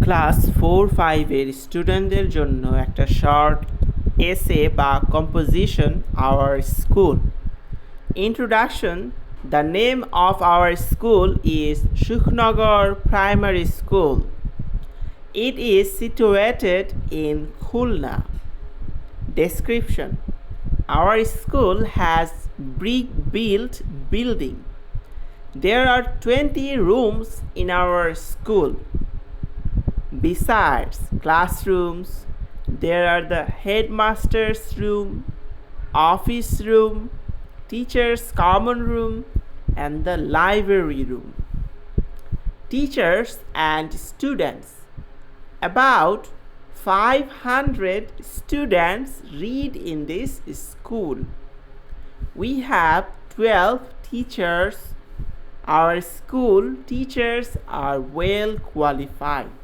Class 4-5 এর স্টুডেন্টদের জন্য একটা শর্ট এসে বা composition our school. Introduction. The name of our school is Sukhnagar Primary School. It is situated in Khulna. Description. Our school has brick-built building. There are 20 rooms in our school. Besides classrooms, there are the headmaster's room, office room, teacher's common room, and the library room. Teachers and students. About 500 students read in this school. We have 12 teachers. Our school teachers are well qualified.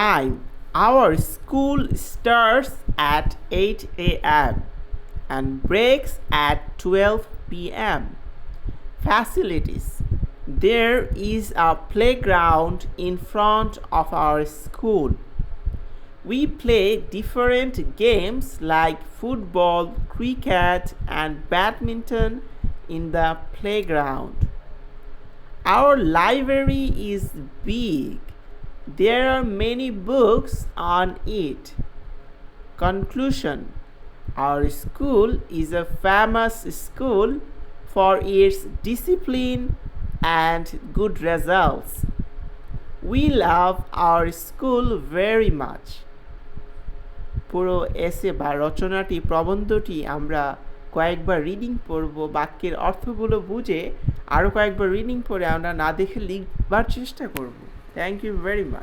Time. Our school starts at 8 a.m. and breaks at 12 p.m. Facilities. There is a playground in front of our school. We play different games like football, cricket, and badminton in the playground. Our library is big. There are many books on it. Conclusion. Our school is a famous school for its discipline and good results. We love our school very much. পুরো এসে বা রচনাটি প্রবন্ধটি আমরা কয়েকবার reading পড়ব, বাক্যের অর্থগুলো বুঝে আরও কয়েকবার রিডিং পড়ে আমরা না দেখে লিখবার চেষ্টা করব। Thank you very much.